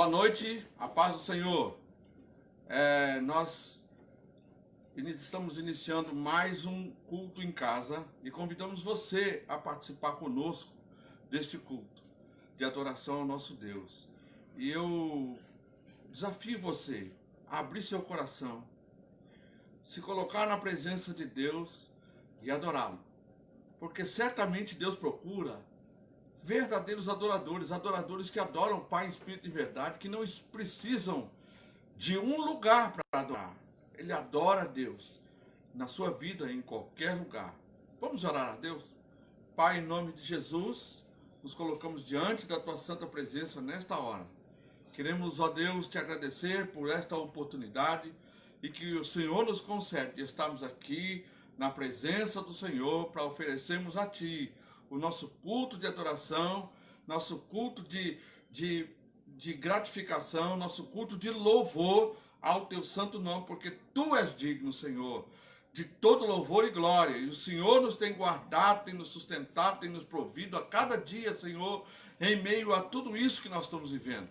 Boa noite, a paz do Senhor. Nós estamos iniciando mais um culto em casa e convidamos você a participar conosco deste culto de adoração ao nosso Deus. E eu desafio você a abrir seu coração, se colocar na presença de Deus e adorá-lo. Porque certamente Deus procura verdadeiros adoradores, adoradores que adoram o Pai em espírito e verdade, que não precisam de um lugar para adorar. Ele adora a Deus na sua vida, em qualquer lugar. Vamos orar a Deus? Pai, em nome de Jesus, nos colocamos diante da tua santa presença nesta hora. Queremos, ó Deus, te agradecer por esta oportunidade e que o Senhor nos concede de estarmos aqui na presença do Senhor para oferecermos a Ti o nosso culto de adoração, nosso culto de gratificação, nosso culto de louvor ao Teu santo nome, porque Tu és digno, Senhor, de todo louvor e glória. E o Senhor nos tem guardado, tem nos sustentado, tem nos provido a cada dia, Senhor, em meio a tudo isso que nós estamos vivendo.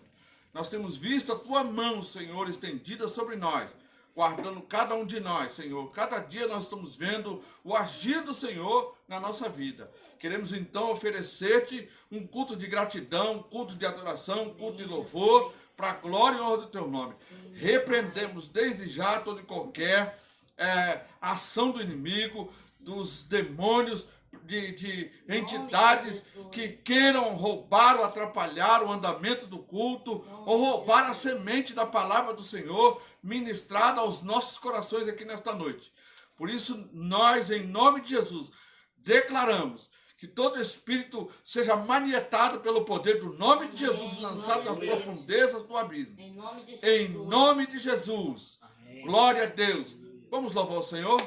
Nós temos visto a Tua mão, Senhor, estendida sobre nós, guardando cada um de nós, Senhor. Cada dia nós estamos vendo o agir do Senhor na nossa vida. Queremos então oferecer-te um culto de gratidão, um culto de adoração, um culto de louvor, para a glória e honra do teu nome. Repreendemos desde já toda e qualquer ação do inimigo, dos demônios, de entidades que queiram roubar ou atrapalhar o andamento do culto, ou roubar a semente da palavra do Senhor ministrada aos nossos corações aqui nesta noite. Por isso, nós, em nome de Jesus, declaramos que todo espírito seja manietado pelo poder do nome de Jesus, lançado nas profundezas do abismo. Em nome de Jesus. Glória a Deus. Vamos louvar o Senhor?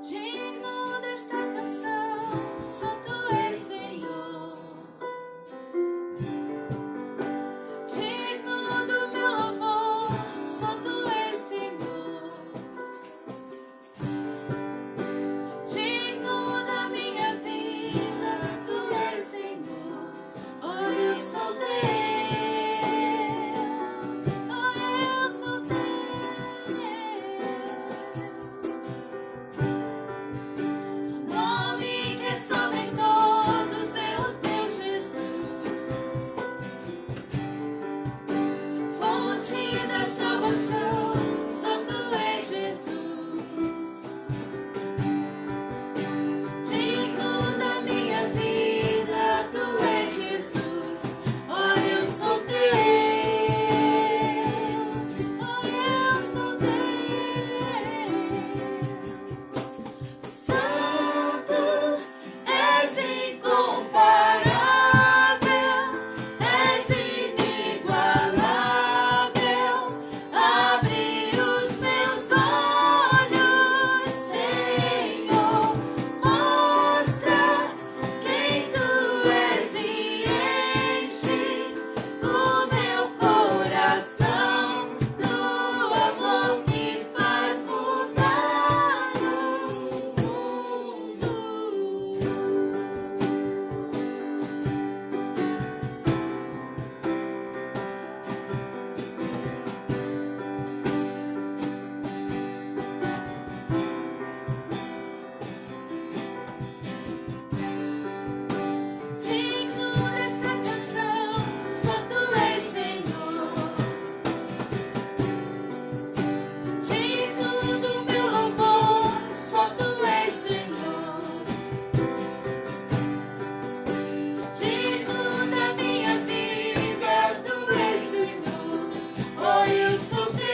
Digno desta canção, só tu és Senhor. Digno do meu louvor, só tu és Senhor. Digno da minha vida, tu és Senhor. Oh, eu sou teu. Oh, eu sou teu. Nome que é sobre todos é o teu Jesus. Fonte da salvação, só tu és Jesus. Digno da minha vida, tu és Jesus. Oh, eu sou teu. Oh, eu sou teu. Santo, és incomparável, és inigualável. Abre os meus olhos, Senhor, mostra quem tu és e enche o meu coração do amor que faz mudar o mundo. Digno desta canção, só tu és Senhor. Digno do meu louvor, só tu és Senhor. Digno da minha vida, tu és Senhor. Oh, eu sou teu.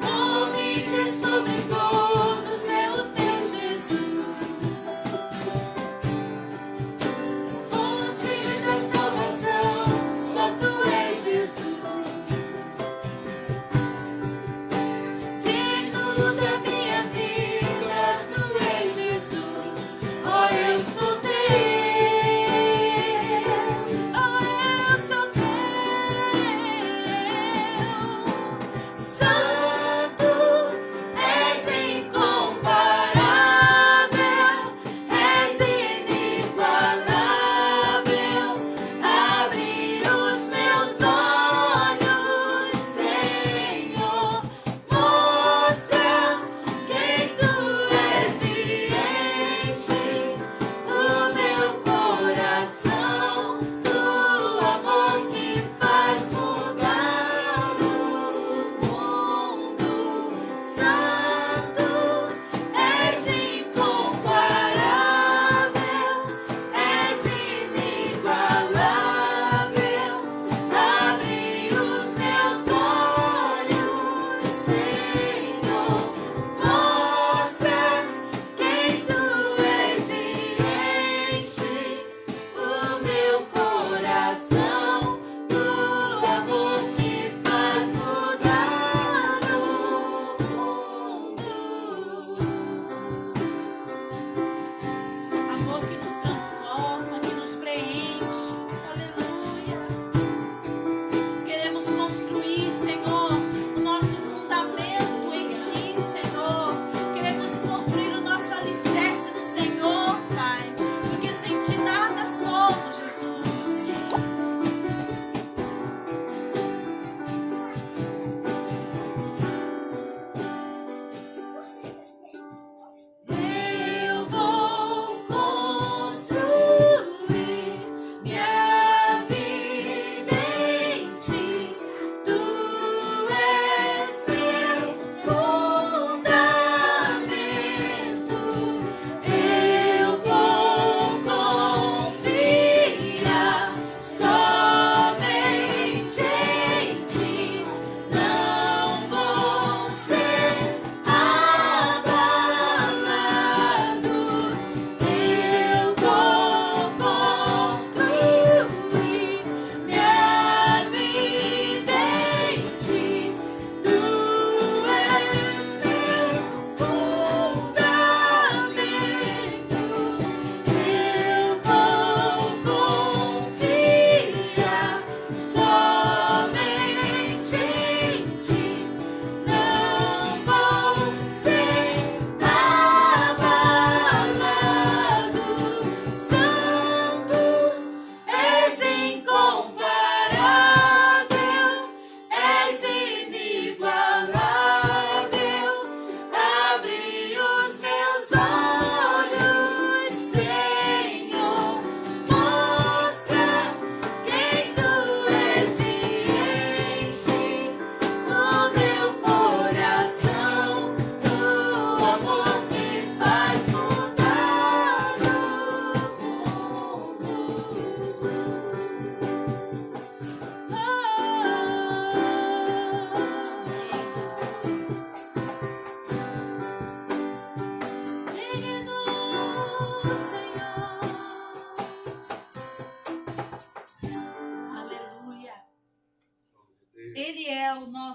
Nome que é sobre todos é o teu Jesus. Fonte da salvação, só tu és Jesus. Digno da minha vida, tu és Jesus. Oh, eu sou teu. Oh, eu sou teu. Santo, és incomparável.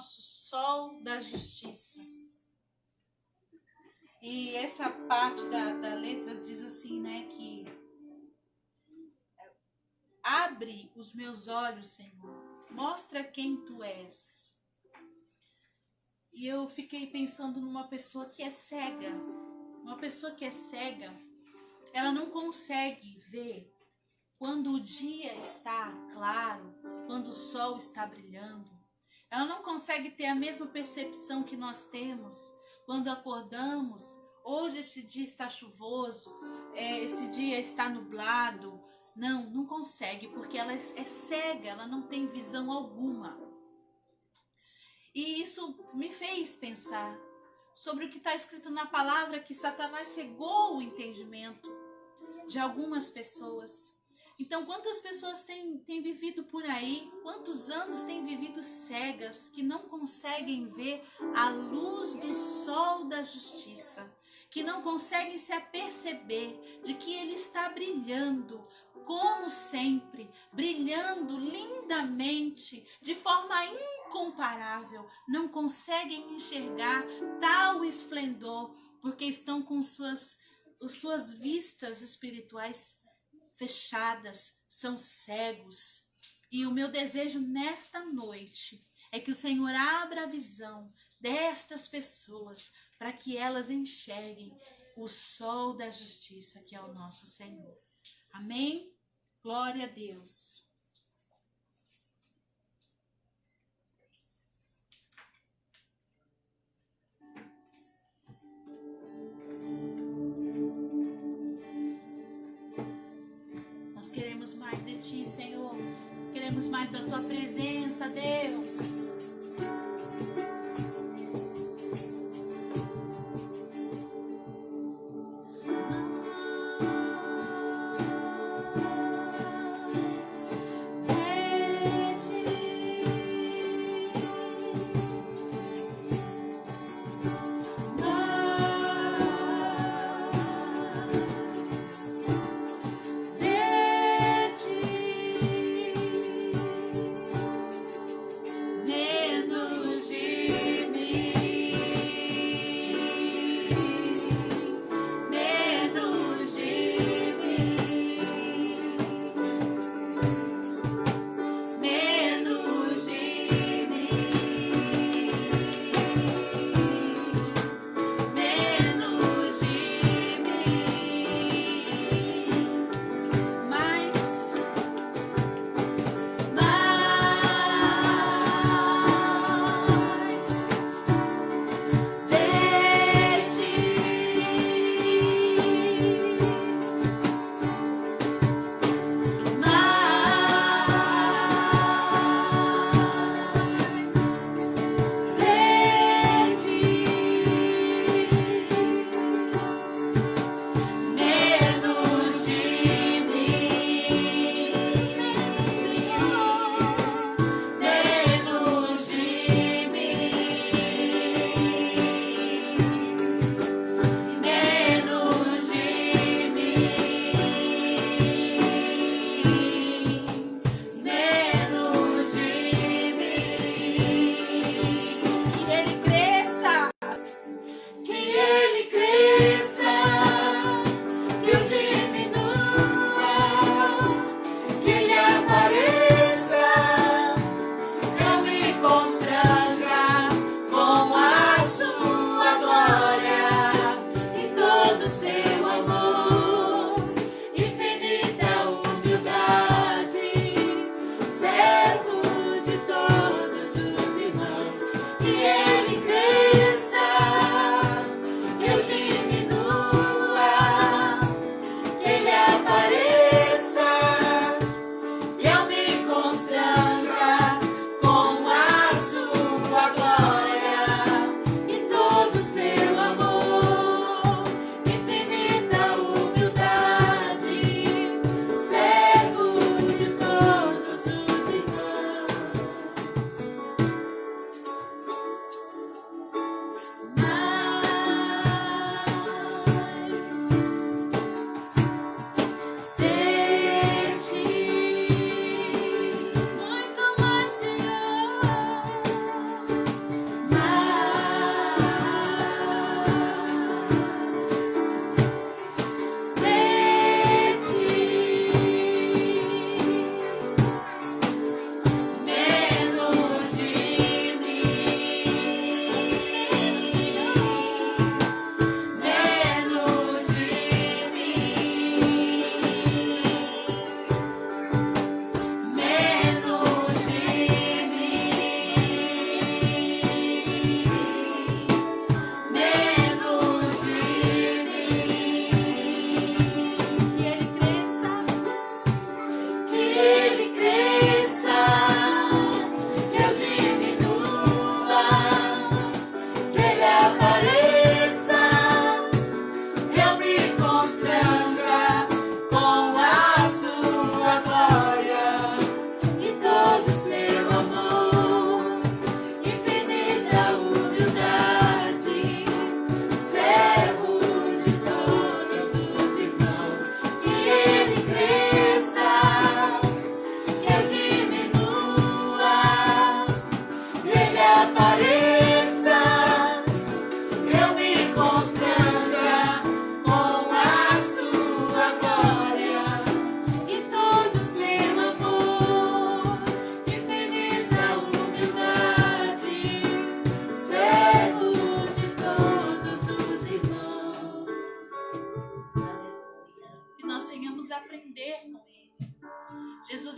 nosso sol da justiça. E essa parte da letra diz assim, né, que abre os meus olhos, Senhor, mostra quem Tu és. E eu fiquei pensando numa pessoa que é cega. Uma pessoa que é cega, ela não consegue ver quando o dia está claro, quando o sol está brilhando. Ela não consegue ter a mesma percepção que nós temos quando acordamos. Hoje esse dia está chuvoso, esse dia está nublado. Não consegue, porque ela é cega, ela não tem visão alguma. E isso me fez pensar sobre o que está escrito na palavra, que Satanás cegou o entendimento de algumas pessoas. Então, quantas pessoas têm vivido por aí, quantos anos têm vivido cegas, que não conseguem ver a luz do sol da justiça, que não conseguem se aperceber de que ele está brilhando, como sempre, brilhando lindamente, de forma incomparável, não conseguem enxergar tal esplendor, porque estão com suas vistas espirituais fechadas, são cegos. E o meu desejo nesta noite é que o Senhor abra a visão destas pessoas para que elas enxerguem o sol da justiça, que é o nosso Senhor. Amém? Glória a Deus. Nós queremos mais de Ti, Senhor. Queremos mais da Tua presença, Deus.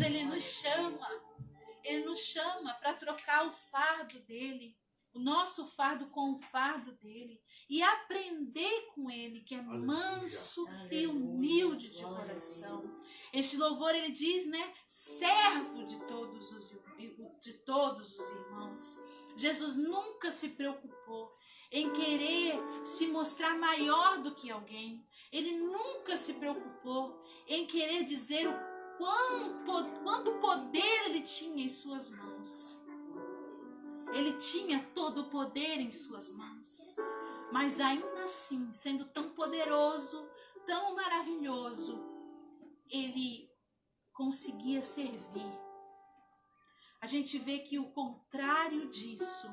ele nos chama. Ele nos chama para trocar o fardo dele, o nosso fardo com o fardo dele, e aprender com ele, que é manso e humilde de coração. Este louvor, ele diz, né? Servo de todos os irmãos. Jesus nunca se preocupou em querer se mostrar maior do que alguém. Ele nunca se preocupou em querer dizer o quanto poder ele tinha em suas mãos. Ele tinha todo o poder em suas mãos. Mas ainda assim, sendo tão poderoso, tão maravilhoso, ele conseguia servir. A gente vê que o contrário disso,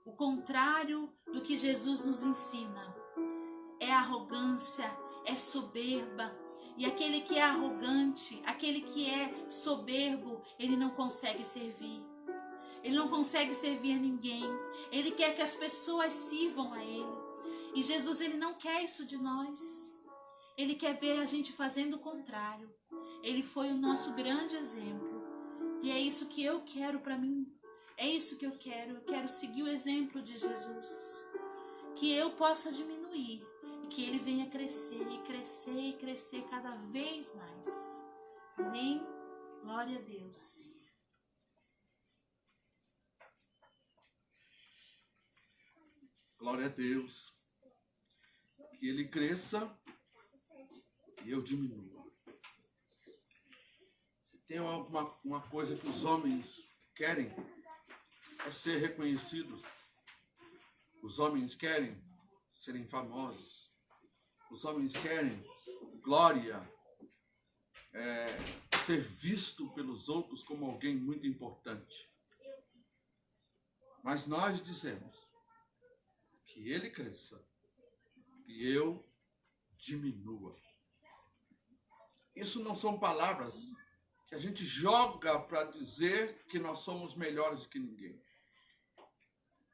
o contrário do que Jesus nos ensina, é arrogância, é soberba. E aquele que é arrogante, aquele que é soberbo, ele não consegue servir. Ele não consegue servir a ninguém. Ele quer que as pessoas sirvam a ele. E Jesus, ele não quer isso de nós. Ele quer ver a gente fazendo o contrário. Ele foi o nosso grande exemplo. E é isso que eu quero para mim. É isso que eu quero. Eu quero seguir o exemplo de Jesus. Que eu possa diminuir. E que ele venha crescer e crescer e crescer cada vez mais. Amém? Glória a Deus. Glória a Deus. Que ele cresça e eu diminua. Se tem uma coisa que os homens querem, é ser reconhecidos. Os homens querem serem famosos. Os homens querem glória, ser visto pelos outros como alguém muito importante. Mas nós dizemos que ele cresça e eu diminua. Isso não são palavras que a gente joga para dizer que nós somos melhores que ninguém.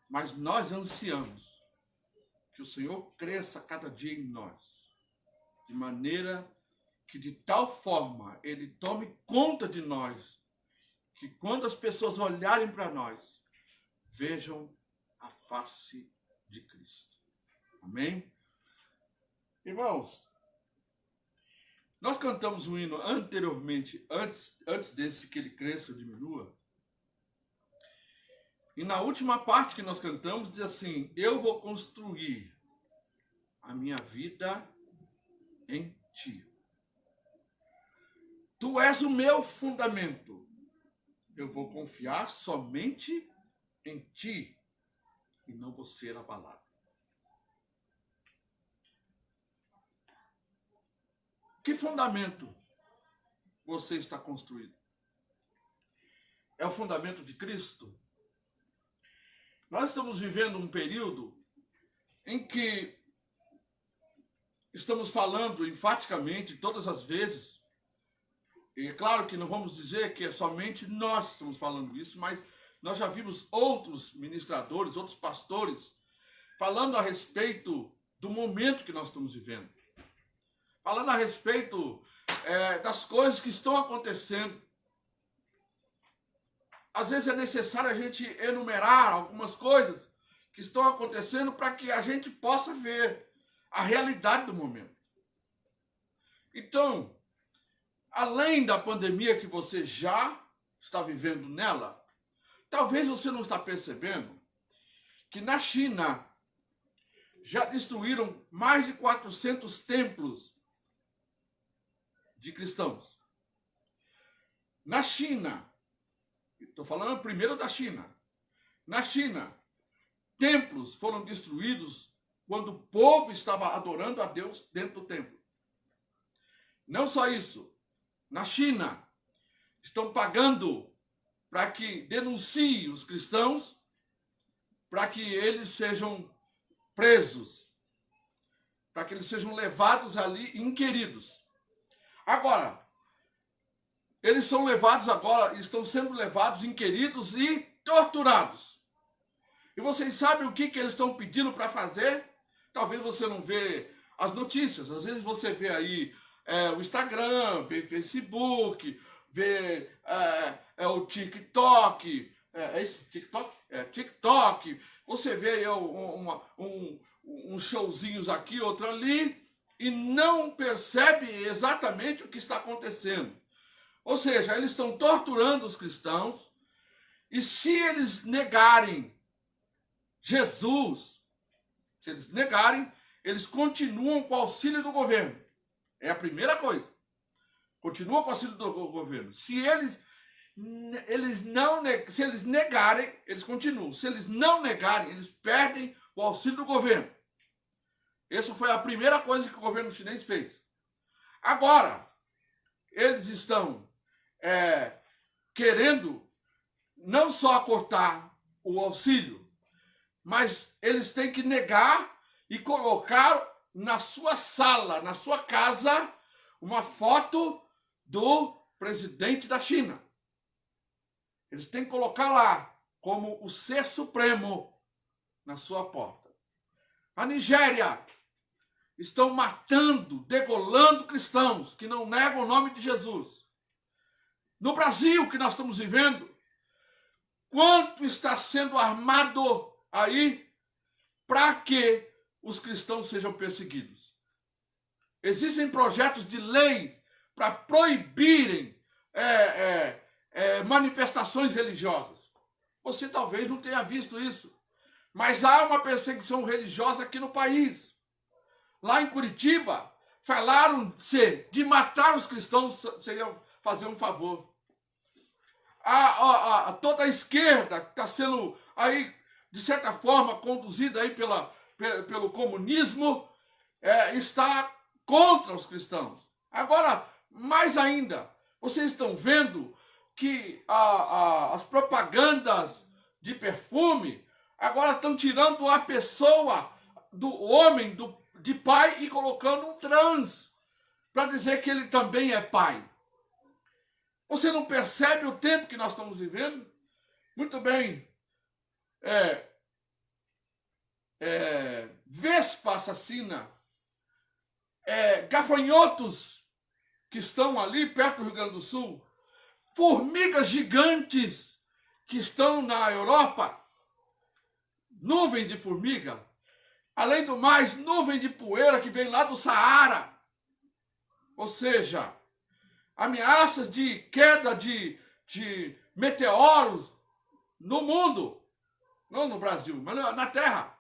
Mas nós ansiamos que o Senhor cresça cada dia em nós, de maneira que de tal forma Ele tome conta de nós, que quando as pessoas olharem para nós, vejam a face de Cristo. Amém? Irmãos, nós cantamos um hino anteriormente, antes desse que ele cresça ou diminua. E na última parte que nós cantamos, diz assim: eu vou construir a minha vida em ti. Tu és o meu fundamento. Eu vou confiar somente em ti e não vou ser abalado. Que fundamento você está construindo? É o fundamento de Cristo? Nós estamos vivendo um período em que estamos falando enfaticamente todas as vezes, e é claro que não vamos dizer que é somente nós que estamos falando isso, mas nós já vimos outros ministradores, outros pastores, falando a respeito do momento que nós estamos vivendo. Falando a respeito das coisas que estão acontecendo. Às vezes é necessário a gente enumerar algumas coisas que estão acontecendo para que a gente possa ver a realidade do momento. Então, além da pandemia que você já está vivendo nela, talvez você não está percebendo que na China já destruíram mais de 400 templos de cristãos. Na China, estou falando primeiro da China. Na China, templos foram destruídos quando o povo estava adorando a Deus dentro do templo. Não só isso. Na China, estão pagando para que denuncie os cristãos, para que eles sejam presos, para que eles sejam levados ali e inquiridos. Agora, eles são levados agora, estão sendo levados, inquiridos e torturados. E vocês sabem o que eles estão pedindo para fazer? Talvez você não vê as notícias. Às vezes você vê aí o Instagram, vê Facebook, ver o TikTok, é isso? TikTok? TikTok. Você vê uns showzinhos aqui, outro ali, e não percebe exatamente o que está acontecendo. Ou seja, eles estão torturando os cristãos, e se eles negarem Jesus, se eles negarem, eles continuam com o auxílio do governo. É a primeira coisa. Continuam com o auxílio do governo. Se eles negarem, eles continuam. Se eles não negarem, eles perdem o auxílio do governo. Essa foi a primeira coisa que o governo chinês fez. Agora, eles estão querendo não só cortar o auxílio, mas eles têm que negar e colocar na sua sala, na sua casa, uma foto do presidente da China. Eles têm que colocar lá como o ser supremo na sua porta. A Nigéria estão matando, degolando cristãos que não negam o nome de Jesus. No Brasil, que nós estamos vivendo, quanto está sendo armado aí para que os cristãos sejam perseguidos? Existem projetos de lei para proibirem manifestações religiosas. Você talvez não tenha visto isso, mas há uma perseguição religiosa aqui no país. Lá em Curitiba, falaram de matar os cristãos seria fazer um favor. Toda a esquerda está sendo aí, de certa forma, conduzida aí pelo comunismo, está contra os cristãos. Agora, mais ainda, vocês estão vendo que as propagandas de perfume agora estão tirando a pessoa do homem, de pai, e colocando um trans, para dizer que ele também é pai. Você não percebe o tempo que nós estamos vivendo? Muito bem. Vespa assassina. Gafanhotos que estão ali perto do Rio Grande do Sul. Formigas gigantes que estão na Europa. Nuvem de formiga. Além do mais, nuvem de poeira que vem lá do Saara. Ou seja, ameaças de queda de meteoros no mundo. Não no Brasil, mas na Terra.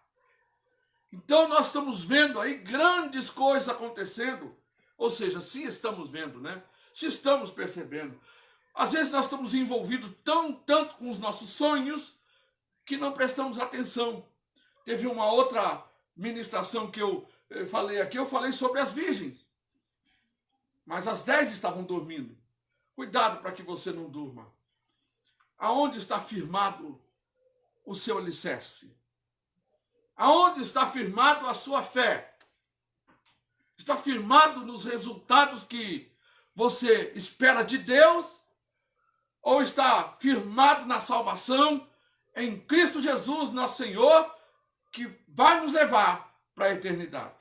Então nós estamos vendo aí grandes coisas acontecendo. Ou seja, se estamos vendo, né? Se estamos percebendo. Às vezes nós estamos envolvidos tanto com os nossos sonhos que não prestamos atenção. Teve uma outra ministração que eu falei aqui, eu falei sobre as virgens. Mas as 10 estavam dormindo. Cuidado para que você não durma. Aonde está firmado o seu alicerce? Aonde está firmado a sua fé? Está firmado nos resultados que você espera de Deus? Ou está firmado na salvação em Cristo Jesus, nosso Senhor, que vai nos levar para a eternidade?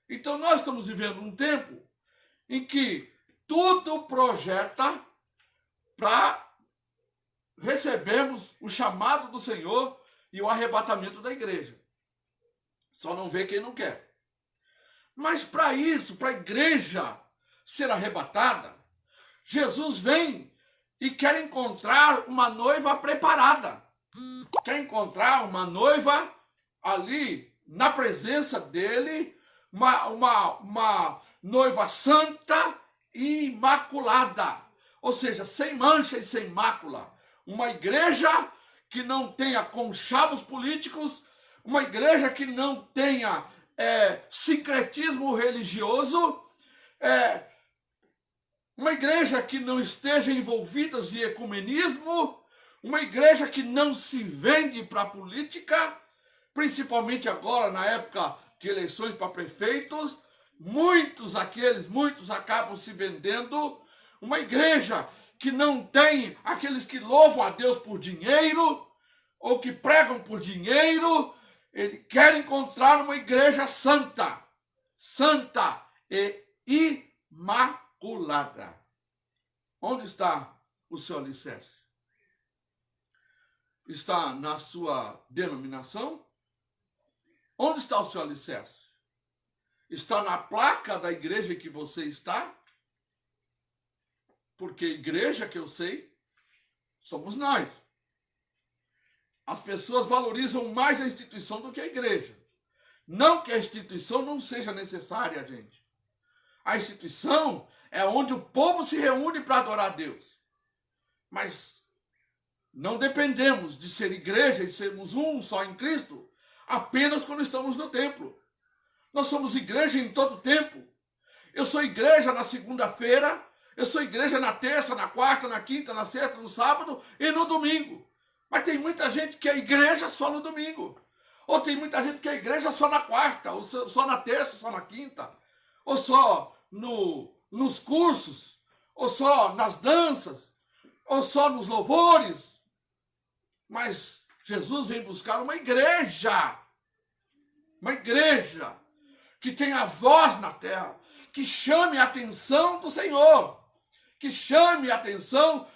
Então nós estamos vivendo um tempo em que tudo projeta para recebermos o chamado do Senhor e o arrebatamento da igreja. Só não vê quem não quer. Mas para isso, para a igreja ser arrebatada, Jesus vem e quer encontrar uma noiva preparada. Quer encontrar uma noiva ali na presença dele, uma noiva santa e imaculada. Ou seja, sem mancha e sem mácula. Uma igreja que não tenha conchavos políticos, uma igreja que não tenha sincretismo religioso, uma igreja que não esteja envolvida em ecumenismo, uma igreja que não se vende para a política, principalmente agora na época de eleições para prefeitos, muitos acabam se vendendo, uma igreja que não tem aqueles que louvam a Deus por dinheiro, ou que pregam por dinheiro. Ele quer encontrar uma igreja santa, santa e imaculada. Onde está o seu alicerce? Está na sua denominação? Onde está o seu alicerce? Está na placa da igreja que você está? Porque igreja, que eu sei, somos nós. As pessoas valorizam mais a instituição do que a igreja. Não que a instituição não seja necessária, gente. A instituição é onde o povo se reúne para adorar a Deus. Mas não dependemos de ser igreja e sermos um só em Cristo apenas quando estamos no templo. Nós somos igreja em todo tempo. Eu sou igreja na segunda-feira, eu sou igreja na terça, na quarta, na quinta, na sexta, no sábado e no domingo. Mas tem muita gente que é igreja só no domingo. Ou tem muita gente que é igreja só na quarta, ou só na terça, só na quinta. Ou só nos cursos, ou só nas danças, ou só nos louvores. Mas Jesus vem buscar uma igreja que tenha voz na terra, que chame a atenção do Senhor, que chame a atenção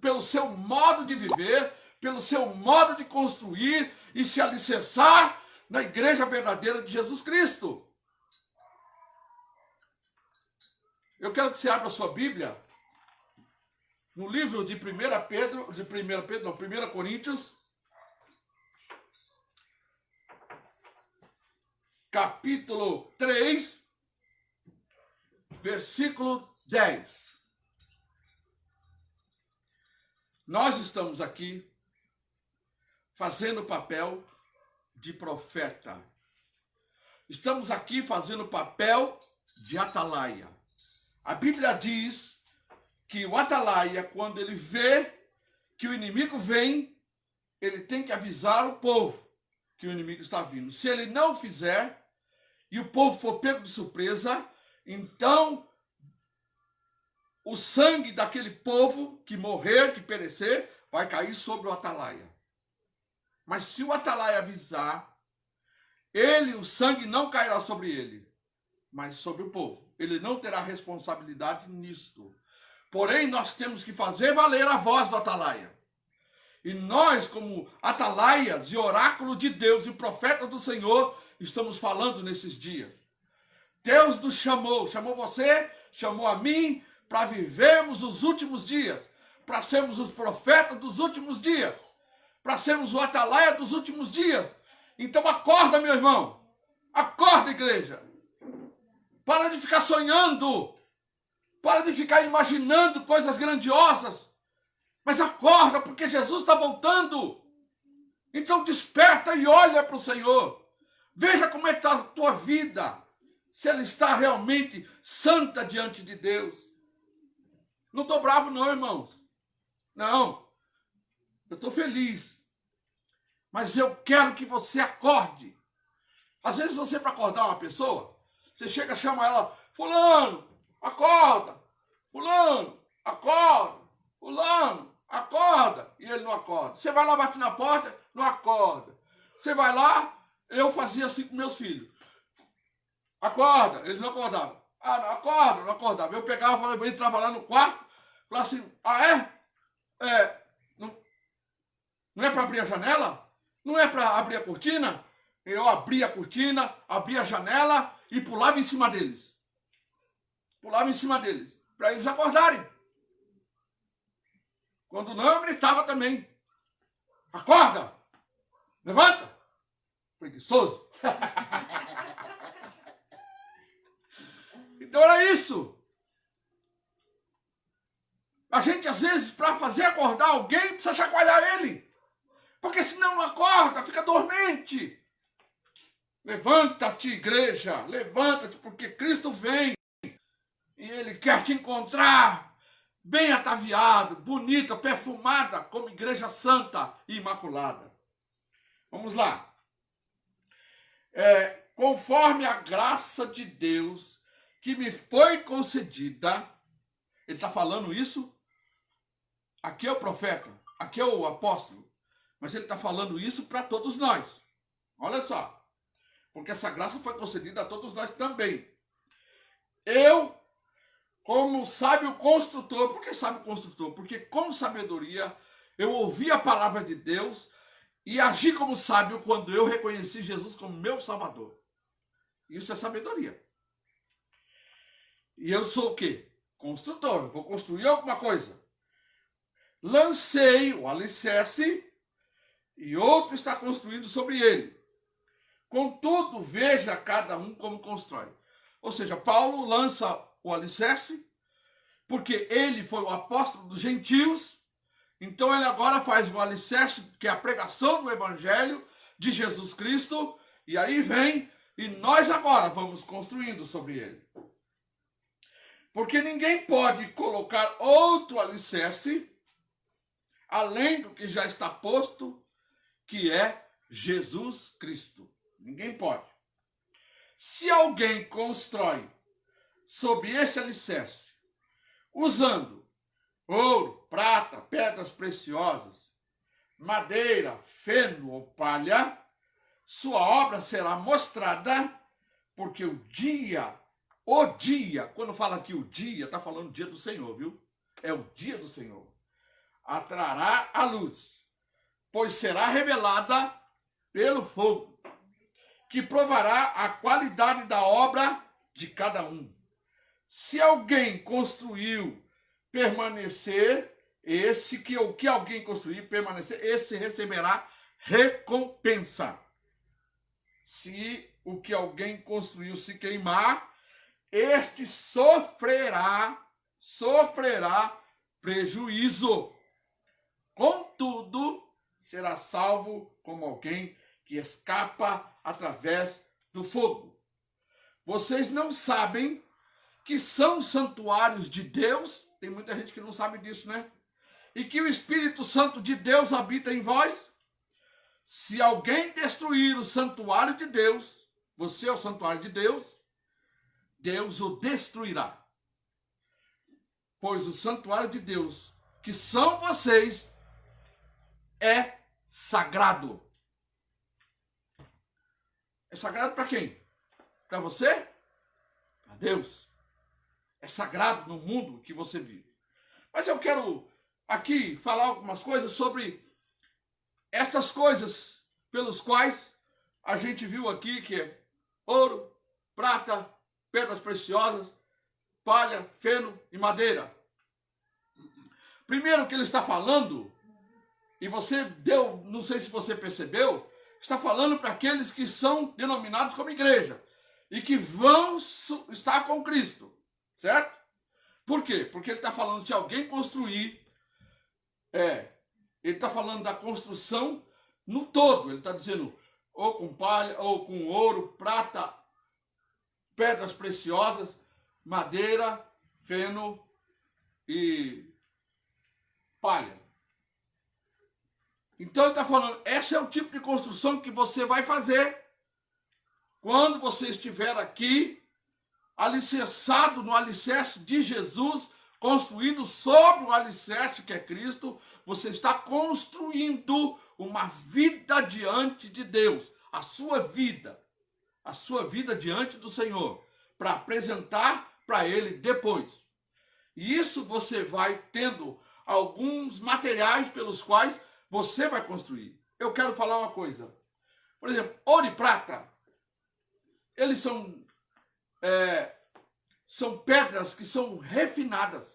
pelo seu modo de viver, pelo seu modo de construir e se alicerçar na igreja verdadeira de Jesus Cristo. Eu quero que você abra a sua Bíblia no livro de 1 Coríntios, capítulo 3, versículo 10. Nós estamos aqui fazendo o papel de profeta. Estamos aqui fazendo o papel de atalaia. A Bíblia diz que o atalaia, quando ele vê que o inimigo vem, ele tem que avisar o povo que o inimigo está vindo. Se ele não fizer, e o povo for pego de surpresa, então o sangue daquele povo que morrer, que perecer, vai cair sobre o atalaia. Mas se o atalaia avisar, o sangue não cairá sobre ele, mas sobre o povo. Ele não terá responsabilidade nisto. Porém, nós temos que fazer valer a voz do atalaia. E nós, como atalaias e oráculo de Deus e profeta do Senhor, estamos falando nesses dias. Deus nos chamou você, chamou a mim, para vivermos os últimos dias, para sermos os profetas dos últimos dias, para sermos o atalaia dos últimos dias. Então acorda, meu irmão, acorda, igreja. Para de ficar sonhando, para de ficar imaginando coisas grandiosas, mas acorda, porque Jesus está voltando. Então desperta e olha para o Senhor. Veja como é que está a tua vida, se ela está realmente santa diante de Deus. Não estou bravo não, irmãos. Não, eu estou feliz. Mas eu quero que você acorde. Às vezes você, para acordar uma pessoa, você chega e chama ela, fulano, acorda, fulano, acorda, fulano, acorda, e ele não acorda. Você vai lá, bate na porta, não acorda. Você vai lá, eu fazia assim com meus filhos. Acorda, eles não acordavam. Ah, não acorda, não acordava. Eu pegava, eu entrava lá no quarto, falava assim, não é para abrir a janela? Não é para abrir a cortina? Eu abria a cortina, abria a janela e pulava em cima deles. Pulava em cima deles, para eles acordarem. Quando não, eu gritava também. Acorda! Levanta! Preguiçoso. Então era isso. A gente, às vezes, para fazer acordar alguém, precisa chacoalhar ele. Porque senão não acorda, fica dormente. Levanta-te, igreja, levanta-te, porque Cristo vem. E Ele quer te encontrar bem ataviado, bonita, perfumada, como igreja santa e imaculada. Vamos lá. Conforme a graça de Deus que me foi concedida, ele está falando isso, aqui é o profeta, aqui é o apóstolo, mas ele está falando isso para todos nós. Olha só, porque essa graça foi concedida a todos nós também. Eu como sábio construtor. Por que sábio construtor? Porque com sabedoria eu ouvi a palavra de Deus e agi como sábio quando eu reconheci Jesus como meu Salvador. Isso é sabedoria. E eu sou o quê? Construtor. Eu vou construir alguma coisa. Lancei o alicerce e outro está construindo sobre ele. Contudo, veja cada um como constrói. Ou seja, Paulo lança o alicerce, porque ele foi o apóstolo dos gentios, então ele agora faz o alicerce, que é a pregação do evangelho de Jesus Cristo, e aí vem, e nós agora vamos construindo sobre ele. Porque ninguém pode colocar outro alicerce, além do que já está posto, que é Jesus Cristo. Ninguém pode. Se alguém constrói sobre este alicerce, usando ouro, prata, pedras preciosas, madeira, feno ou palha, sua obra será mostrada, porque o dia, quando fala aqui o dia, está falando do dia do Senhor, viu? É o dia do Senhor. Atrará a luz, pois será revelada pelo fogo, que provará a qualidade da obra de cada um. Se alguém construiu permanecer, o que alguém construir permanecer, esse receberá recompensa. Se o que alguém construiu se queimar, este sofrerá prejuízo. Contudo, será salvo como alguém que escapa através do fogo. Vocês não sabem que são santuários de Deus? Tem muita gente que não sabe disso, né? E que o Espírito Santo de Deus habita em vós? Se alguém destruir o santuário de Deus, você é o santuário de Deus, Deus o destruirá. Pois o santuário de Deus, que são vocês, é sagrado. É sagrado para quem? Para você? Para Deus. É sagrado no mundo que você vive. Mas eu quero aqui falar algumas coisas sobre essas coisas pelos quais a gente viu aqui, que é ouro, prata, pedras preciosas, palha, feno e madeira. Primeiro que ele está falando, e você não sei se você percebeu, está falando para aqueles que são denominados como igreja e que vão estar com Cristo, certo? Por quê? Porque ele está falando, se alguém construir, ele está falando da construção no todo. Ele está dizendo, ou com palha, ou com ouro, prata, pedras preciosas, madeira, feno e palha. Então ele está falando, esse é o tipo de construção que você vai fazer quando você estiver aqui, alicerçado no alicerce de Jesus, construindo sobre o alicerce que é Cristo. Você está construindo uma vida diante de Deus, a sua vida diante do Senhor, para apresentar para Ele depois. E isso você vai tendo alguns materiais pelos quais você vai construir. Eu quero falar uma coisa. Por exemplo, ouro e prata, eles são pedras que são refinadas.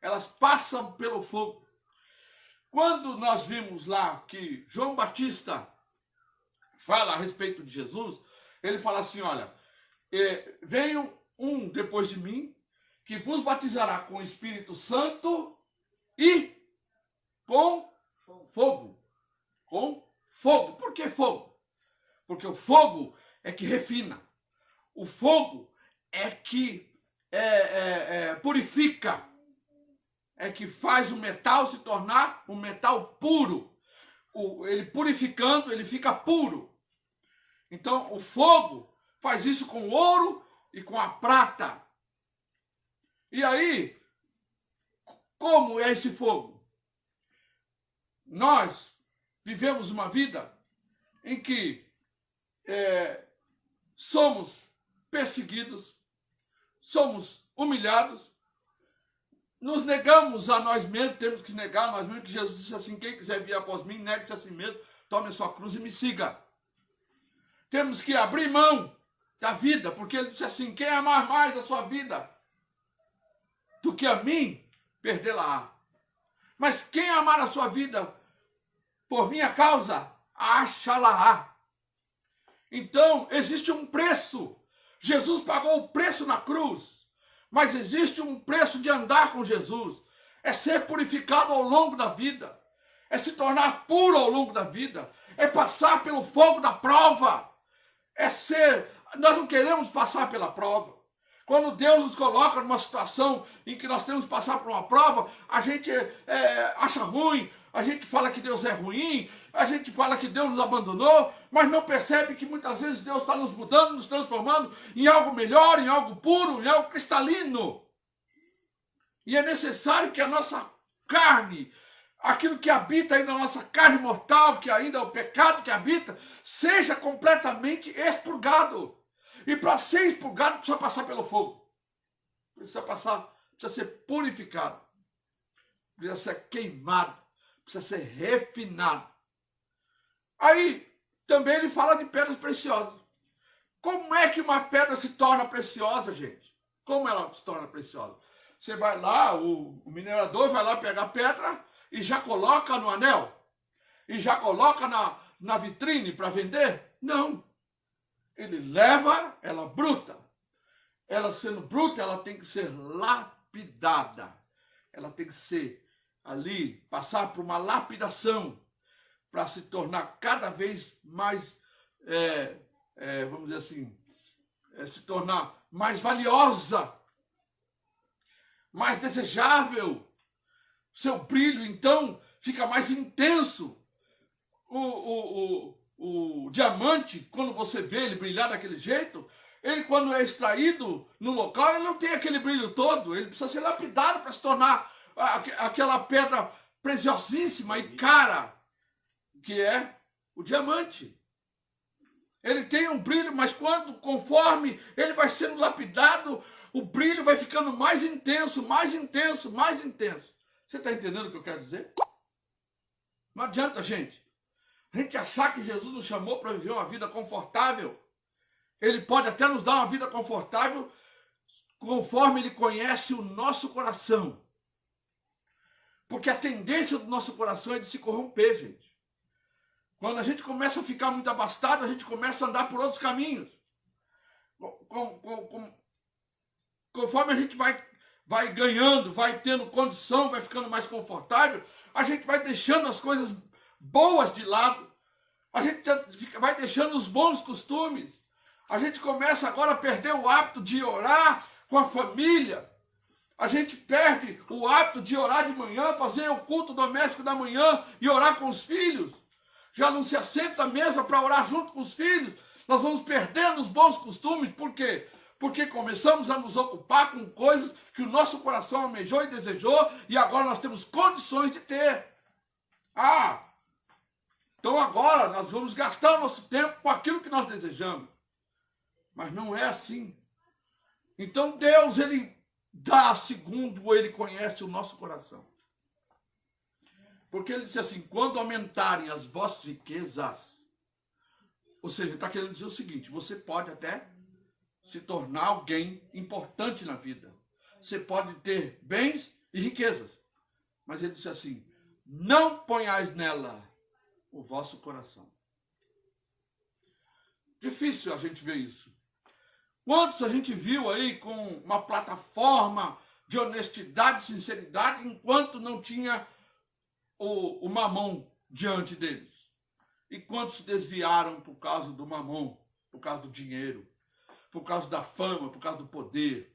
Elas passam pelo fogo. Quando nós vimos lá que João Batista fala a respeito de Jesus, ele fala assim, olha, venho um depois de mim, que vos batizará com o Espírito Santo e com fogo. Com fogo. Por que fogo? Porque o fogo é que refina. O fogo é que purifica. É que faz o metal se tornar um metal puro. Ele purificando, ele fica puro. Então, o fogo faz isso com o ouro e com a prata. E aí, como é esse fogo? Nós vivemos uma vida em que somos perseguidos, somos humilhados, nos negamos a nós mesmos, temos que negar a nós mesmos, que Jesus disse assim, quem quiser vir após mim, negue-se a si mesmo, tome a sua cruz e me siga. Temos que abrir mão da vida, porque ele disse assim, quem amar mais a sua vida do que a mim, perdê-la-á. Mas quem amar a sua vida por minha causa, achá-la-á. Então, existe um preço. Jesus pagou o preço na cruz. Mas existe um preço de andar com Jesus. É ser purificado ao longo da vida. É se tornar puro ao longo da vida. É passar pelo fogo da prova. É ser... Nós não queremos passar pela prova. Quando Deus nos coloca numa situação em que nós temos que passar por uma prova, a gente acha ruim, a gente fala que Deus é ruim, a gente fala que Deus nos abandonou, mas não percebe que muitas vezes Deus está nos mudando, nos transformando em algo melhor, em algo puro, em algo cristalino. E é necessário que a nossa carne, aquilo que habita aí na nossa carne mortal, que ainda é o pecado que habita, seja completamente expurgado. E para ser expurgado, precisa passar pelo fogo. Precisa ser purificado. Precisa ser queimado. Precisa ser refinado. Aí, também ele fala de pedras preciosas. Como é que uma pedra se torna preciosa, gente? Como ela se torna preciosa? Você vai lá, o minerador vai lá pegar a pedra e já coloca no anel? E já coloca na vitrine para vender? Não. Ele leva ela bruta. Ela sendo bruta, ela tem que ser lapidada. Ela tem que ser ali, passar por uma lapidação para se tornar cada vez mais, vamos dizer assim, se tornar mais valiosa, mais desejável. Seu brilho, então, fica mais intenso. O diamante, quando você vê ele brilhar daquele jeito, ele quando é extraído no local, ele não tem aquele brilho todo, ele precisa ser lapidado para se tornar aquela pedra preciosíssima e cara, que é o diamante. Ele tem um brilho, mas conforme ele vai sendo lapidado, o brilho vai ficando mais intenso, mais intenso, mais intenso. Você está entendendo o que eu quero dizer? Não adianta, gente. A gente achar que Jesus nos chamou para viver uma vida confortável. Ele pode até nos dar uma vida confortável conforme ele conhece o nosso coração. Porque a tendência do nosso coração é de se corromper, gente. Quando a gente começa a ficar muito abastado, a gente começa a andar por outros caminhos. Conforme a gente vai ganhando, vai tendo condição, vai ficando mais confortável, a gente vai deixando as coisas boas de lado. A gente vai deixando os bons costumes. A gente começa agora a perder o hábito de orar com a família. A gente perde o hábito de orar de manhã, fazer o culto doméstico da manhã e orar com os filhos. Já não se assenta à mesa para orar junto com os filhos. Nós vamos perdendo os bons costumes. Por quê? Porque começamos a nos ocupar com coisas que o nosso coração almejou e desejou e agora nós temos condições de ter. Então agora nós vamos gastar o nosso tempo com aquilo que nós desejamos. Mas não é assim. Então Deus, ele dá segundo ele conhece o nosso coração. Porque ele disse assim, quando aumentarem as vossas riquezas, ou seja, ele está querendo dizer o seguinte, você pode até se tornar alguém importante na vida. Você pode ter bens e riquezas. Mas ele disse assim, não ponhais nela o vosso coração. Difícil a gente ver isso. Quantos a gente viu aí com uma plataforma de honestidade e sinceridade, enquanto não tinha o mamão diante deles? E quantos se desviaram por causa do mamão, por causa do dinheiro, por causa da fama, por causa do poder?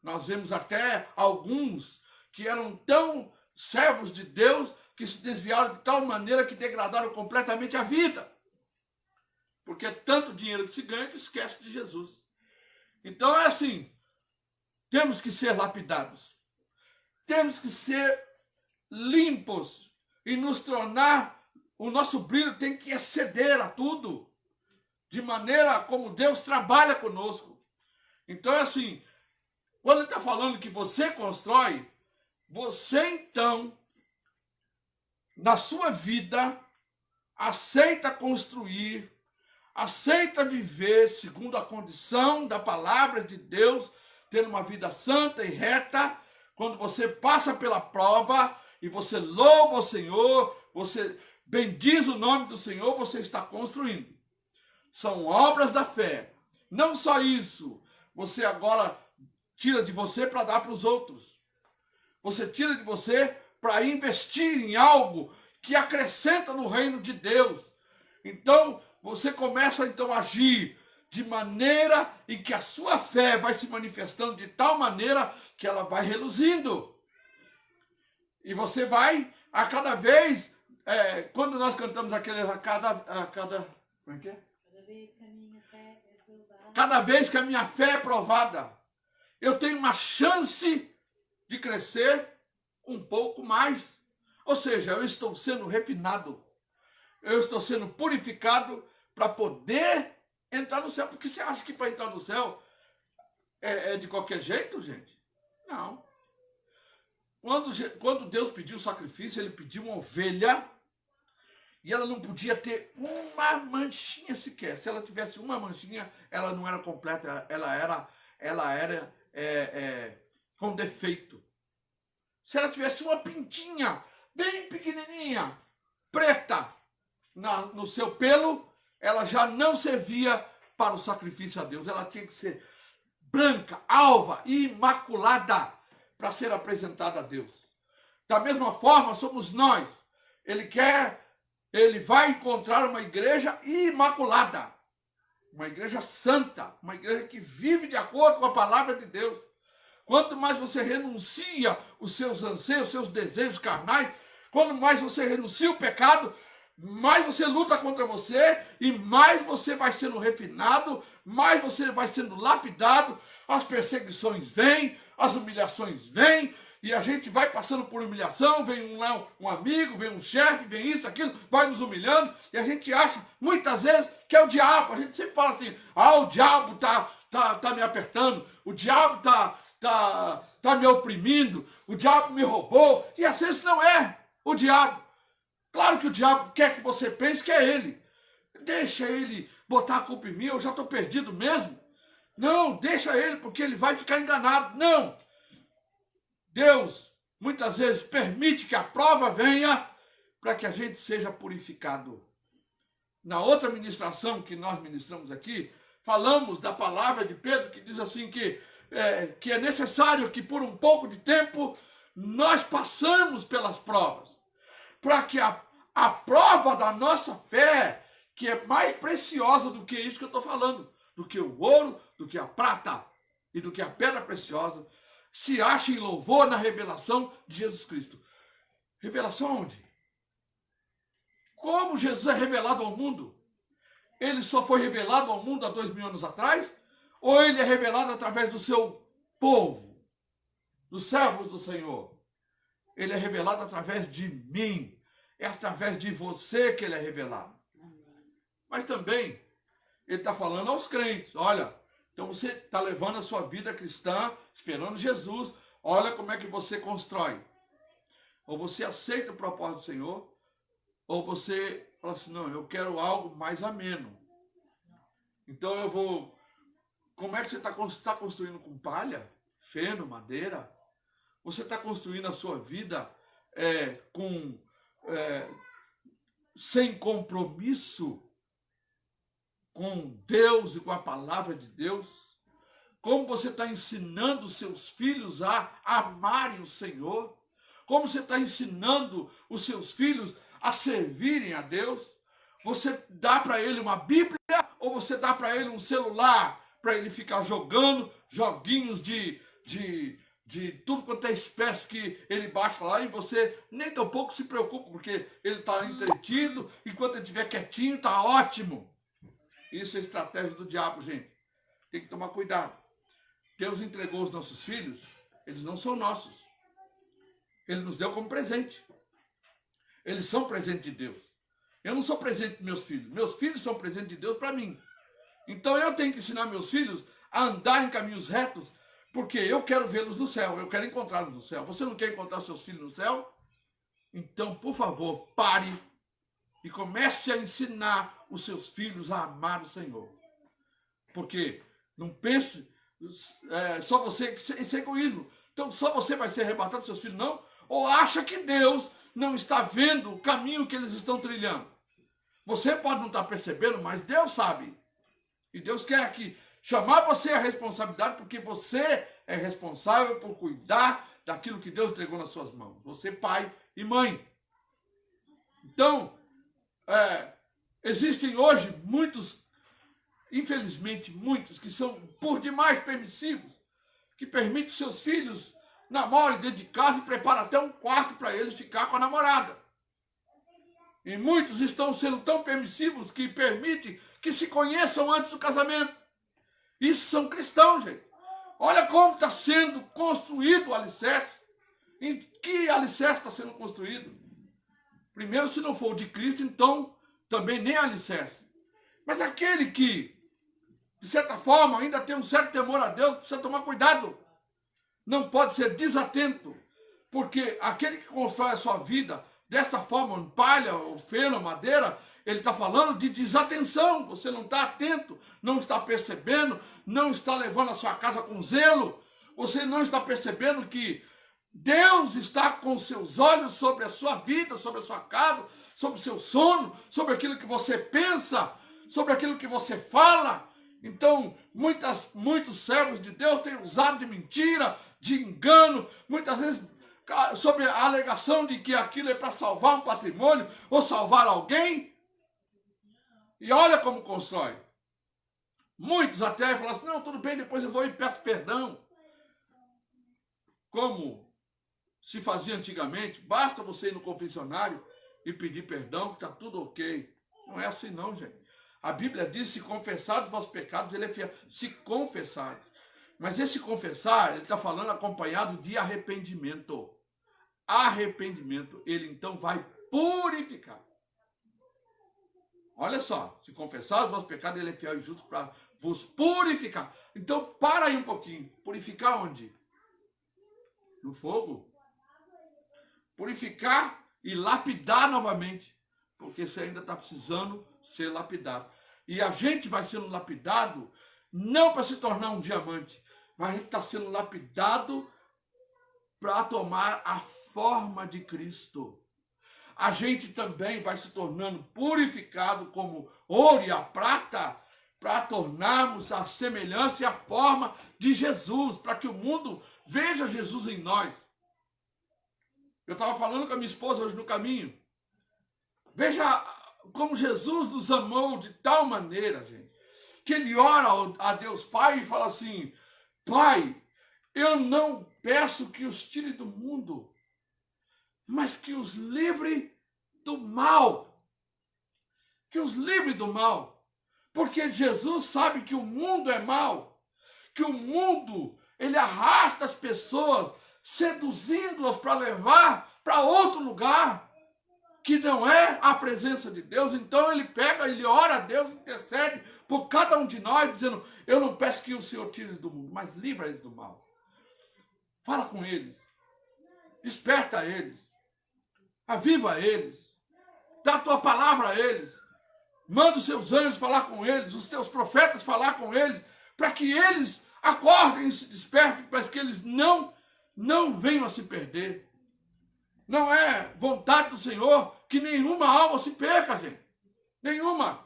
Nós vemos até alguns que eram tão servos de Deus que se desviaram de tal maneira que degradaram completamente a vida. Porque é tanto dinheiro que se ganha que esquece de Jesus. Então é assim, temos que ser lapidados. Temos que ser limpos e nos tornar, o nosso brilho tem que exceder a tudo, de maneira como Deus trabalha conosco. Então é assim, Quando ele está falando que você constrói, você então, na sua vida, aceita construir, aceita viver segundo a condição da palavra de Deus, tendo uma vida santa e reta. Quando você passa pela prova e você louva o Senhor, você bendiz o nome do Senhor, você está construindo. São obras da fé. Não só isso, você agora tira de você para dar para os outros. Você tira de você para investir em algo que acrescenta no reino de Deus. Então, você começa então a agir de maneira em que a sua fé vai se manifestando de tal maneira que ela vai reluzindo. E você vai, a cada vez, quando nós cantamos aquele como é que é? Cada vez que a minha fé é provada, eu tenho uma chance de crescer um pouco mais. Ou seja, eu estou sendo refinado. Eu estou sendo purificado para poder entrar no céu. Porque você acha que para entrar no céu é de qualquer jeito, gente? Não. Quando Deus pediu o sacrifício, ele pediu uma ovelha e ela não podia ter uma manchinha sequer. Se ela tivesse uma manchinha, ela não era completa, ela era com defeito. Se ela tivesse uma pintinha bem pequenininha, preta, no seu pelo, ela já não servia para o sacrifício a Deus. Ela tinha que ser branca, alva e imaculada para ser apresentada a Deus. Da mesma forma, somos nós. Ele vai encontrar uma igreja imaculada, uma igreja santa, uma igreja que vive de acordo com a palavra de Deus. Quanto mais você renuncia os seus anseios, os seus desejos carnais, quanto mais você renuncia o pecado, mais você luta contra você e mais você vai sendo refinado, mais você vai sendo lapidado, as perseguições vêm, as humilhações vêm, e a gente vai passando por humilhação, vem um amigo, vem um chefe, vem isso, aquilo, vai nos humilhando, e a gente acha, muitas vezes, que é o diabo. A gente sempre fala assim, o diabo tá me apertando, o diabo tá me oprimindo, o diabo me roubou, e às vezes não é o diabo. Claro que o diabo quer que você pense que é ele. Deixa ele botar a culpa em mim, eu já estou perdido mesmo. Não, deixa ele, porque ele vai ficar enganado. Não. Deus, muitas vezes, permite que a prova venha para que a gente seja purificado. Na outra ministração que nós ministramos aqui, falamos da palavra de Pedro, que diz assim que é necessário que por um pouco de tempo nós passamos pelas provas, para que a prova da nossa fé, que é mais preciosa do que isso que eu estou falando, do que o ouro, do que a prata e do que a pedra preciosa, se ache em louvor na revelação de Jesus Cristo. Revelação onde? Como Jesus é revelado ao mundo? Ele só foi revelado ao mundo há 2000 anos atrás? Ou ele é revelado através do seu povo, dos servos do Senhor? Ele é revelado através de mim. É através de você que ele é revelado. Mas também, ele está falando aos crentes. Olha, então você está levando a sua vida cristã, esperando Jesus. Olha como é que você constrói. Ou você aceita o propósito do Senhor, ou você fala assim, não, eu quero algo mais ameno. Então eu vou... Como é que você está construindo com palha, feno, madeira? Você está construindo a sua vida sem compromisso com Deus e com a palavra de Deus? Como você está ensinando seus filhos a amarem o Senhor? Como você está ensinando os seus filhos a servirem a Deus? Você dá para ele uma Bíblia ou você dá para ele um celular para ele ficar jogando joguinhos de tudo quanto é espécie que ele baixa lá e você nem tão pouco se preocupa, porque ele está entretido, enquanto ele estiver quietinho, está ótimo. Isso é estratégia do diabo, gente. Tem que tomar cuidado. Deus entregou os nossos filhos, eles não são nossos. Ele nos deu como presente. Eles são presente de Deus. Eu não sou presente de meus filhos. Meus filhos são presente de Deus para mim. Então eu tenho que ensinar meus filhos a andar em caminhos retos, Porque eu quero vê-los no céu, eu quero encontrá-los no céu. Você não quer encontrar os seus filhos no céu? Então, por favor, pare e comece a ensinar os seus filhos a amar o Senhor. Porque não pense só você, isso é egoísmo. Então só você vai ser arrebatado dos seus filhos, não? Ou acha que Deus não está vendo o caminho que eles estão trilhando? Você pode não estar percebendo, mas Deus sabe. E Deus quer aqui chamar você à responsabilidade, porque você é responsável por cuidar daquilo que Deus entregou nas suas mãos. Você, pai e mãe. Então, existem hoje muitos, infelizmente muitos, que são por demais permissivos, que permitem que seus filhos namorem dentro de casa e preparam até um quarto para eles ficar com a namorada. E muitos estão sendo tão permissivos que permitem que se conheçam antes do casamento. Isso são cristãos, gente. Olha como está sendo construído o alicerce. Em que alicerce está sendo construído? Primeiro, se não for o de Cristo, então também nem alicerce. Mas aquele que, de certa forma, ainda tem um certo temor a Deus, precisa tomar cuidado. Não pode ser desatento. Porque aquele que constrói a sua vida dessa forma, em palha, ou feno, madeira, ele está falando de desatenção. Você não está atento, não está percebendo, não está levando a sua casa com zelo. Você não está percebendo que Deus está com seus olhos sobre a sua vida, sobre a sua casa, sobre o seu sono, sobre aquilo que você pensa, sobre aquilo que você fala. Então, muitos servos de Deus têm usado de mentira, de engano, muitas vezes sobre a alegação de que aquilo é para salvar um patrimônio ou salvar alguém. E olha como constrói. Muitos até falam assim, não, tudo bem, depois eu vou e peço perdão. Como se fazia antigamente, basta você ir no confessionário e pedir perdão, que está tudo ok. Não é assim não, gente. A Bíblia diz, se confessar os vossos pecados, ele é fiel. Se confessar. Mas esse confessar, ele está falando acompanhado de arrependimento. Arrependimento. Ele então vai purificar. Olha só, se confessar os vossos pecados, ele é fiel e justo para vos purificar. Então, para aí um pouquinho. Purificar onde? No fogo. Purificar e lapidar novamente. Porque você ainda está precisando ser lapidado. E a gente vai sendo lapidado não para se tornar um diamante, mas a gente está sendo lapidado para tomar a forma de Cristo. A gente também vai se tornando purificado como ouro e a prata para tornarmos a semelhança e a forma de Jesus, para que o mundo veja Jesus em nós. Eu estava falando com a minha esposa hoje no caminho. Veja como Jesus nos amou de tal maneira, gente, que ele ora a Deus Pai e fala assim, Pai, eu não peço que os tire do mundo, mas que os livre do mal. Que os livre do mal. Porque Jesus sabe que o mundo é mal. Que o mundo, ele arrasta as pessoas, seduzindo-as para levar para outro lugar, que não é a presença de Deus. Então ele pega, ele ora a Deus, intercede por cada um de nós, dizendo, eu não peço que o Senhor tire eles do mundo, mas livra eles do mal. Fala com eles. Desperta eles. Aviva eles. Dá a tua palavra a eles. Manda os seus anjos falar com eles, os teus profetas falar com eles, para que eles acordem e se despertem, para que eles não venham a se perder. Não é vontade do Senhor que nenhuma alma se perca, gente. Nenhuma.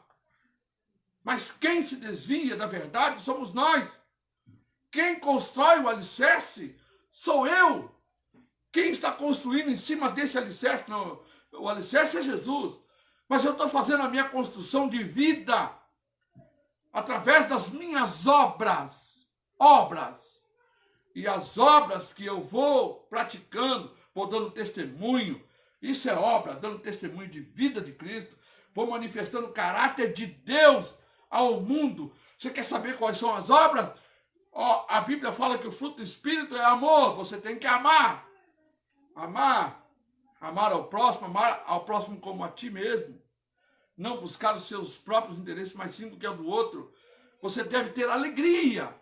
Mas quem se desvia da verdade somos nós. Quem constrói o alicerce sou eu. Quem está construindo em cima desse alicerce? Não, o alicerce é Jesus. Mas eu estou fazendo a minha construção de vida através das minhas obras. Obras. E as obras que eu vou praticando, vou dando testemunho. Isso é obra, dando testemunho de vida de Cristo. Vou manifestando o caráter de Deus ao mundo. Você quer saber quais são as obras? A Bíblia fala que o fruto do Espírito é amor. Você tem que amar. Amar ao próximo como a ti mesmo. Não buscar os seus próprios interesses, mas sim do que é do outro. Você deve ter alegria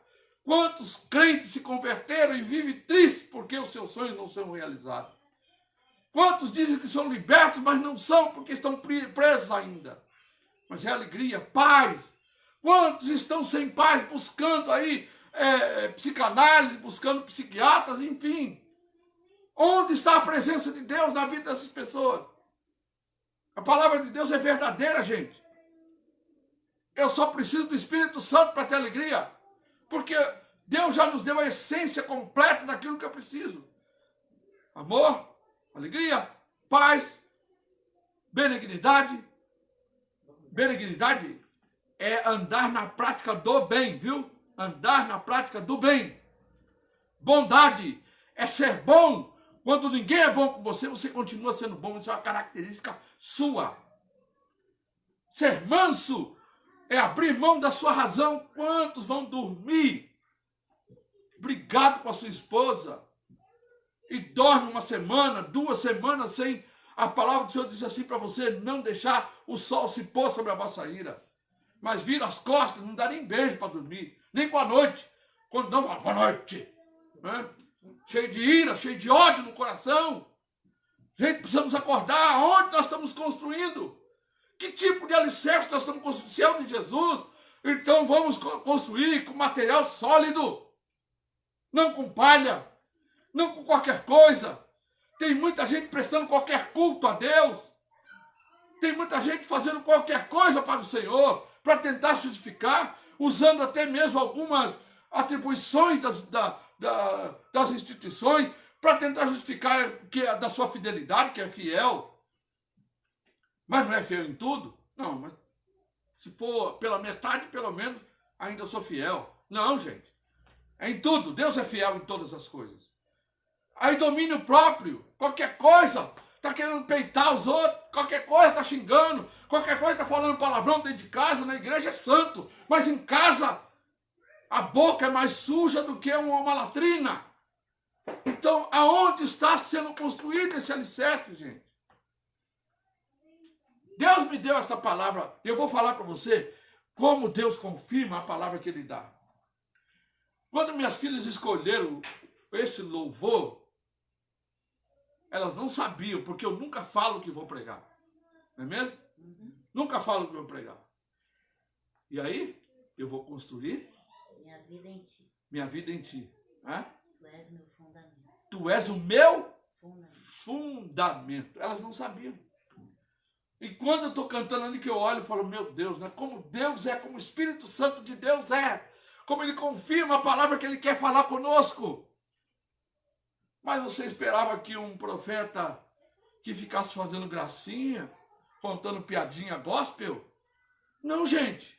Quantos crentes se converteram e vivem tristes porque os seus sonhos não são realizados? Quantos dizem que são libertos, mas não são porque estão presos ainda? Mas é alegria, paz. Quantos estão sem paz, buscando aí psicanálise, buscando psiquiatras, enfim. Onde está a presença de Deus na vida dessas pessoas? A palavra de Deus é verdadeira, gente. Eu só preciso do Espírito Santo para ter alegria. Porque Deus já nos deu a essência completa daquilo que eu preciso. Amor, alegria, paz, benignidade. Benignidade é andar na prática do bem, viu? Andar na prática do bem. Bondade é ser bom. Quando ninguém é bom com você, você continua sendo bom. Isso é uma característica sua. Ser manso é abrir mão da sua razão. Quantos vão dormir brigado com a sua esposa e dorme uma semana, 2 semanas sem... A palavra do Senhor diz assim para você: não deixar o sol se pôr sobre a vossa ira. Mas vira as costas, não dá nem beijo para dormir. Nem boa noite. Quando não, fala boa noite. Né? Cheio de ira, cheio de ódio no coração. Gente, precisamos acordar. Onde nós estamos construindo? Que tipo de alicerce nós estamos construindo? Se é o de Jesus, então vamos construir com material sólido. Não com palha. Não com qualquer coisa. Tem muita gente prestando qualquer culto a Deus. Tem muita gente fazendo qualquer coisa para o Senhor, para tentar justificar, usando até mesmo algumas atribuições das instituições, para tentar justificar da sua fidelidade, que é fiel. Mas não é fiel em tudo? Não, mas se for pela metade, pelo menos, ainda sou fiel. Não, gente. É em tudo. Deus é fiel em todas as coisas. Aí domínio próprio, qualquer coisa, está querendo peitar os outros, qualquer coisa está xingando, qualquer coisa está falando palavrão dentro de casa, na igreja é santo, mas em casa a boca é mais suja do que uma latrina. Então, aonde está sendo construído esse alicerce, gente? Deus me deu essa palavra, e eu vou falar para você como Deus confirma a palavra que Ele dá. Quando minhas filhas escolheram esse louvor, elas não sabiam, porque eu nunca falo o que vou pregar. Não é mesmo? Nunca falo o que vou pregar. E aí, eu vou construir minha vida em ti. Minha vida em ti. É? Tu és meu fundamento. Tu és o meu Fundamento. fundamento. Elas não sabiam. E quando eu estou cantando ali, que eu olho e falo, meu Deus, né? Como Deus é, como o Espírito Santo de Deus é. Como Ele confirma a palavra que Ele quer falar conosco. Mas você esperava que um profeta que ficasse fazendo gracinha, contando piadinha gospel? Não, gente.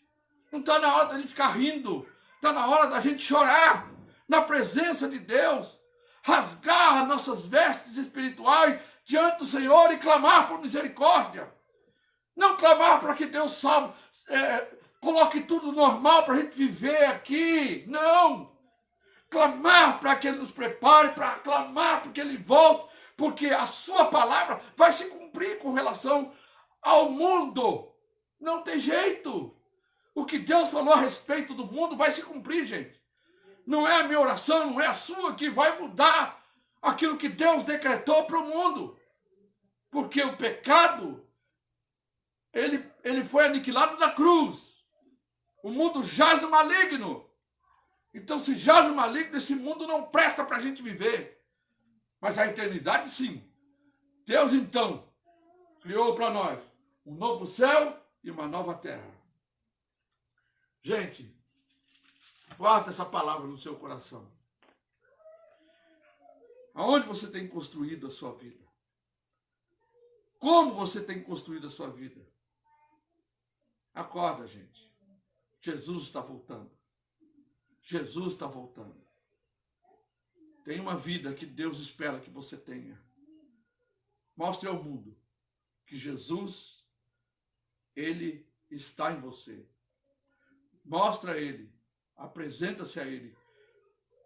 Não está na hora da gente ficar rindo. Está na hora da gente chorar na presença de Deus. Rasgar as nossas vestes espirituais diante do Senhor e clamar por misericórdia. Não clamar para que Deus salve, coloque tudo normal para a gente viver aqui. Não. Clamar para que Ele nos prepare, para clamar para que Ele volte, porque a sua palavra vai se cumprir com relação ao mundo. Não tem jeito. O que Deus falou a respeito do mundo vai se cumprir, gente. Não é a minha oração, não é a sua que vai mudar aquilo que Deus decretou para o mundo. Porque o pecado, ele foi aniquilado na cruz. O mundo jaz no maligno. Então, se jaz no maligno, esse mundo não presta para a gente viver. Mas a eternidade, sim. Deus, então, criou para nós um novo céu e uma nova terra. Gente, guarda essa palavra no seu coração. Aonde você tem construído a sua vida? Como você tem construído a sua vida? Acorda, gente. Jesus está voltando. Jesus está voltando. Tem uma vida que Deus espera que você tenha. Mostre ao mundo que Jesus, Ele está em você. Mostra a Ele. Apresenta-se a Ele.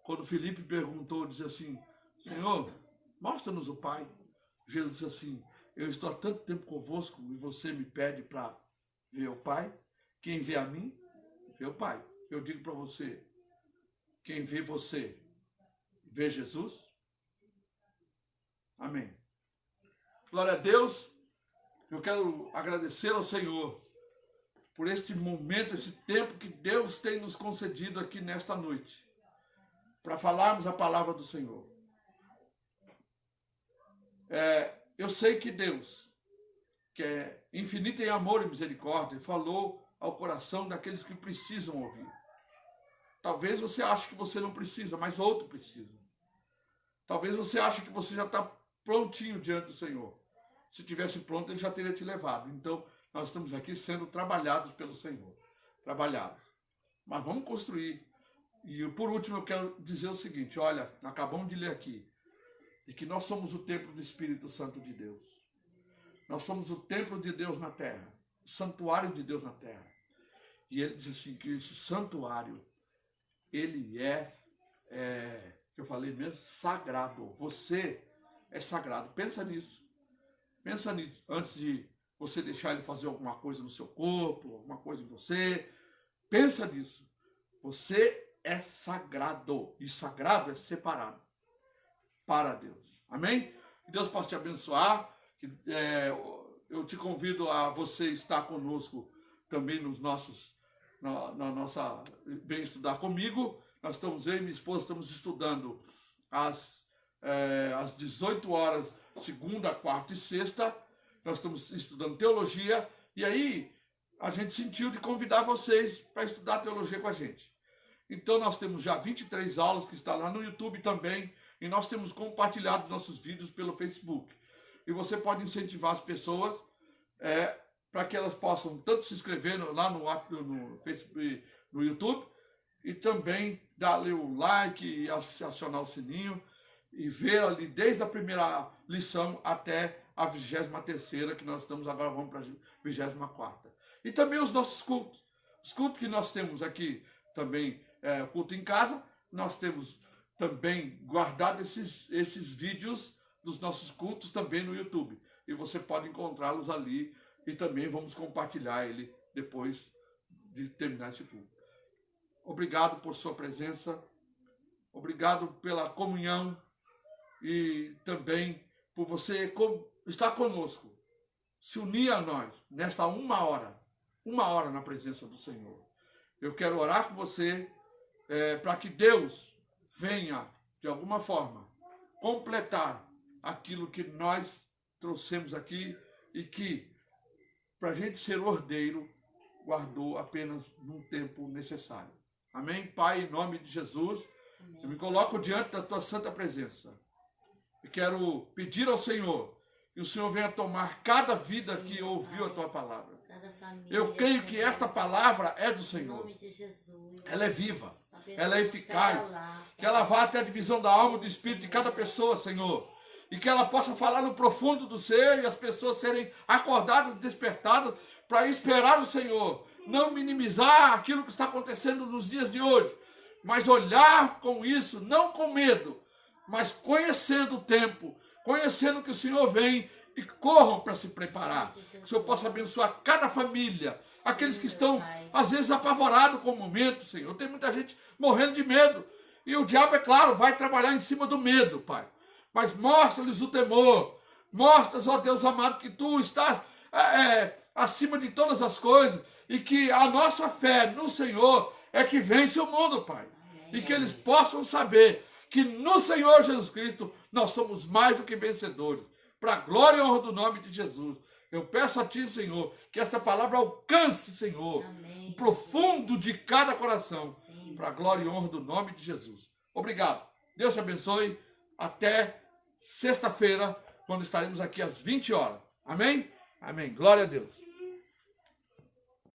Quando Filipe perguntou, disse assim, Senhor, mostra-nos o Pai. Jesus disse assim, eu estou há tanto tempo convosco e você me pede para ver o Pai. Quem vê a mim, vê o Pai. Eu digo para você, quem vê você vê Jesus? Amém. Glória a Deus. Eu quero agradecer ao Senhor por este momento, esse tempo que Deus tem nos concedido aqui nesta noite, para falarmos a palavra do Senhor. Eu sei que Deus, que é infinito em amor e misericórdia, falou ao coração daqueles que precisam ouvir. Talvez você ache que você não precisa, mas outro precisa. Talvez você ache que você já está prontinho diante do Senhor. Se tivesse pronto, Ele já teria te levado. Então, nós estamos aqui sendo trabalhados pelo Senhor. Trabalhados. Mas vamos construir. E por último, eu quero dizer o seguinte, olha, acabamos de ler aqui, de que nós somos o templo do Espírito Santo de Deus. Nós somos o templo de Deus na terra, o santuário de Deus na terra. E ele diz assim, que esse santuário, ele que eu falei mesmo, sagrado. Você é sagrado. Pensa nisso. Pensa nisso. Antes de você deixar ele fazer alguma coisa no seu corpo, alguma coisa em você. Pensa nisso. Você é sagrado. E sagrado é separado para Deus. Amém? Que Deus possa te abençoar. Eu te convido a você estar conosco também nos nossos, vem estudar comigo. Nós estamos, eu e minha esposa, estamos estudando às 18 horas, segunda, quarta e sexta. Nós estamos estudando teologia. E aí, a gente sentiu de convidar vocês para estudar teologia com a gente. Então, nós temos já 23 aulas que está lá no YouTube também. E nós temos compartilhado nossos vídeos pelo Facebook. E você pode incentivar as pessoas para que elas possam tanto se inscrever lá no Facebook, no YouTube, e também dar ali o like e acionar o sininho e ver ali desde a primeira lição até a 23ª, que nós estamos agora, vamos para a 24ª. E também os nossos cultos. Os cultos que nós temos aqui também, culto em casa, nós temos também guardado esses vídeos dos nossos cultos também no YouTube. E você pode encontrá-los ali e também vamos compartilhar ele depois de terminar esse culto. Obrigado por sua presença, obrigado pela comunhão e também por você estar conosco, se unir a nós nesta uma hora na presença do Senhor. Eu quero orar com você para que Deus venha, de alguma forma, completar aquilo que nós trouxemos aqui e que, para a gente ser ordeiro, guardou apenas num tempo necessário. Amém? Pai, em nome de Jesus, amém. Eu me coloco diante da tua santa presença. E quero pedir ao Senhor que o Senhor venha tomar cada vida que ouviu a tua palavra. Eu creio que esta palavra é do Senhor. Ela é viva, ela é eficaz, que ela vá até a divisão da alma e do espírito de cada pessoa, Senhor. E que ela possa falar no profundo do ser e as pessoas serem acordadas, despertadas para esperar o Senhor. Não minimizar aquilo que está acontecendo nos dias de hoje, mas olhar com isso, não com medo, mas conhecendo o tempo, conhecendo que o Senhor vem e corram para se preparar. Que o Senhor possa abençoar cada família, aqueles que estão, às vezes, apavorados com o momento, Senhor. Tem muita gente morrendo de medo. E o diabo, é claro, vai trabalhar em cima do medo, Pai. Mas mostra-lhes o temor. Mostra-lhes, ó Deus amado, que Tu estás acima de todas as coisas. E que a nossa fé no Senhor é que vence o mundo, Pai. E que eles possam saber que no Senhor Jesus Cristo nós somos mais do que vencedores. Para a glória e honra do nome de Jesus. Eu peço a Ti, Senhor, que esta palavra alcance, Senhor, o profundo de cada coração. Para a glória e honra do nome de Jesus. Obrigado. Deus te abençoe. Até sexta-feira, quando estaremos aqui às 20 horas. Amém? Amém. Glória a Deus.